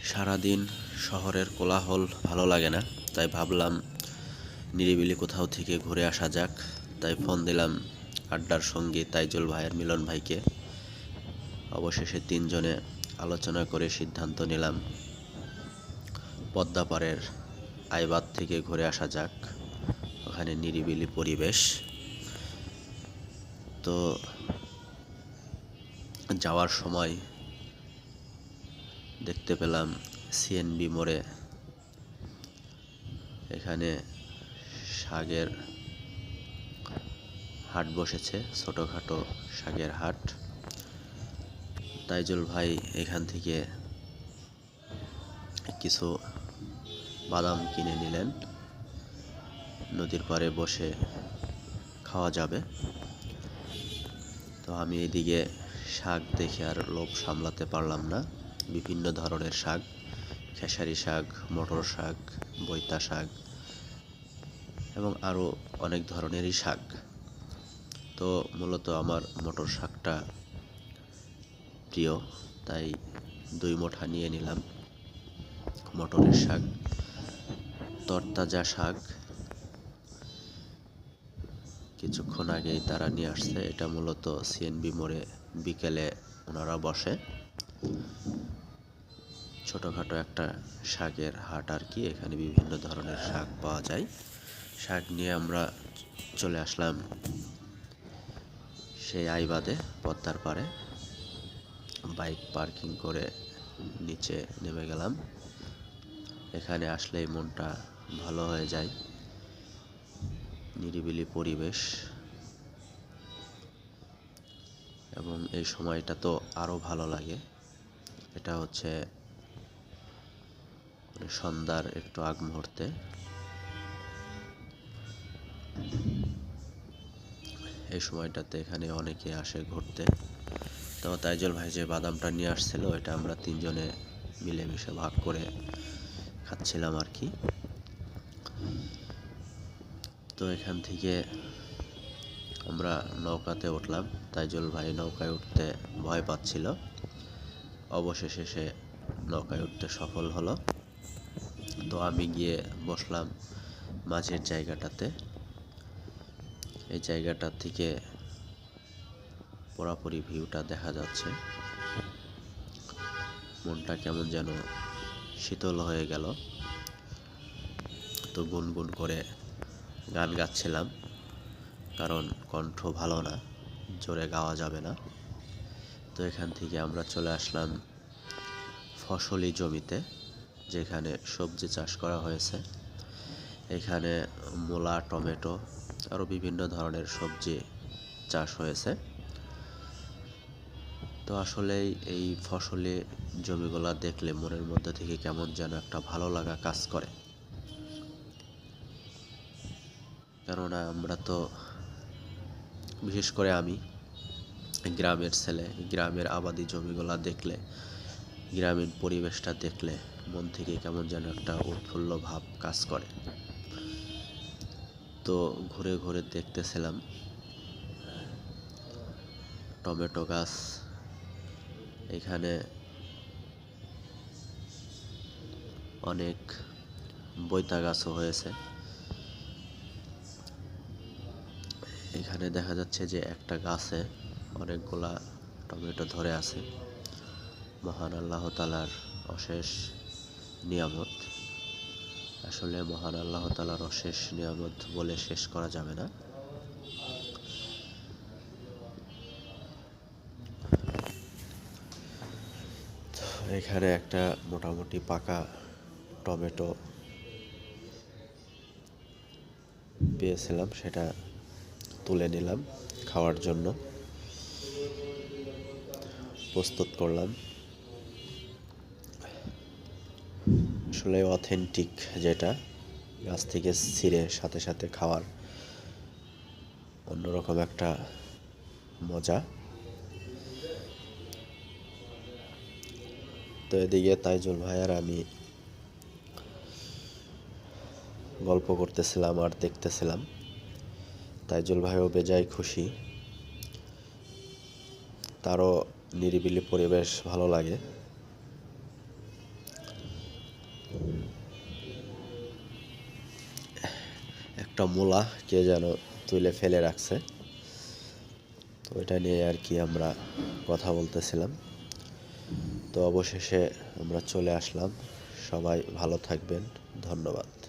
সারাদিন শহরের কোলাহল ভালো লাগে না, তাই ভাবলাম নিরিবিলি কোথাও থেকে ঘুরে আসা যাক। তাই ফোন দিলাম আড্ডার সঙ্গী তাইজুল ভাই আর মিলন ভাইকে। অবশেষে তিনজনে আলোচনা করে সিদ্ধান্ত নিলাম পদ্মাপাড়ের আইবাদ থেকে ঘুরে আসা যাক। ওখানে নিরিবিলি পরিবেশ। তো যাওয়ার সময় দেখতে পেলাম সিএনবি মোড়ে এখানে শাকের হাট বসেছে, ছোটোখাটো শাকের হাট। তাইজুল ভাই এখান থেকে কিছু বাদাম কিনে নিলেন, নদীর পাড়ে বসে খাওয়া যাবে। তো আমি এদিকে শাক দেখে আর লোভ সামলাতে পারলাম না। বিভিন্ন ধরনের শাক, খেসারি শাক, মটর শাক, বৈতা শাক এবং আরও অনেক ধরনেরই শাক। তো মূলত আমার মটর শাকটা প্রিয়, তাই 2 মুঠা নিয়ে নিলাম মটরের শাক। তরতাজা শাক কিছুক্ষণ আগেই তারা নিয়ে আসছে। এটা মূলত সিএনবি মোড়ে বিকেলে ওনারা বসে, ছোটোখাটো একটা শাকের হাট আর কি। এখানে বিভিন্ন ধরনের শাক পাওয়া যায়। শাক নিয়ে আমরা চলে আসলাম সেই আইবাদে, পদ্মার পাড়ে। বাইক পার্কিং করে নিচে নেমে গেলাম। এখানে আসলেই মনটা ভালো হয়ে যায়, নিরিবিলি পরিবেশ, এবং এই সময়টা তো আরও ভালো লাগে। এটা হচ্ছে সন্ধ্যার একটু আগ মুহূর্তে। এই সময়টাতে এখানে অনেকে আসে ঘুরতে। তো তাইজুল ভাই যে বাদামটা নিয়ে আসছিল, এটা আমরা তিনজনে মিলেমিশে ভাগ করে খাচ্ছিলাম আর কি। তো এখান থেকে আমরা নৌকাতে উঠলাম। তাইজুল ভাই নৌকায় উঠতে ভয় পাচ্ছিল, অবশেষে সে নৌকায় উঠতে সফল হলো। তো আমি গিয়ে বসলাম মাঝের জায়গাটাতে। এই জায়গাটা থেকে পুরোপুরি ভিউটা দেখা যাচ্ছে। মনটা কেমন যেন শীতল হয়ে গেল। তো গুনগুন করে গান গাচ্ছিলাম, কারণ কণ্ঠ ভালো না, জোরে গাওয়া যাবে না। তো এখান থেকে আমরা চলে আসলাম ফসলি জমিতে, যেখানে সবজি চাষ করা হয়েছে। এখানে মূলা, টমেটো আরও বিভিন্ন ধরনের সবজি চাষ হয়েছে। তো আসলেই এই ফসলি জমিগুলা দেখলে মনের মধ্যে থেকে কেমন যেন একটা ভালো লাগা কাজ করে। কেননা আমরা তো, বিশেষ করে আমি গ্রামের ছেলে, গ্রামের আবাদি জমিগুলা দেখলে, গ্রামীণ পরিবেশটা দেখলে মন থেকে কেমন যেন একটা উৎফুল্ল ভাব কাজ করে। তো ঘুরে ঘুরে দেখতেছিলাম টমেটো গাছ, এখানে অনেক বৈতা গাছও হয়েছে। এখানে দেখা যাচ্ছে যে একটা গাছে অনেকগুলা টমেটো ধরে আছে। মহান আল্লাহ তাআলার অশেষ নিয়ামত। আসলে মহান আল্লাহ তাআলার অশেষ নিয়ামত বলে শেষ করা যাবে না। এখানে একটা মোটামুটি পাকা টমেটো পেয়েছিলাম, সেটা তুলে নিলাম, খাওয়ার জন্য প্রস্তুত করলাম। আসলে অথেন্টিক, যেটা গাছ থেকে ছিঁড়ে সাথে সাথে খাওয়ার অন্যরকম একটা মজা। তো এদিকে তাইজুল ভাই আর আমি গল্প করতেছিলাম আর দেখতেছিলাম। তাইজুল ভাইও বেজায় খুশি, তারও নিরিবিলি পরিবেশ ভালো লাগে। একটা মূলা কে যেন তুলে ফেলে রাখছে। তো এটা নিয়ে আর কি আমরা কথা বলতেছিলাম। তো অবশেষে আমরা চলে আসলাম। সবাই ভালো থাকবেন। ধন্যবাদ।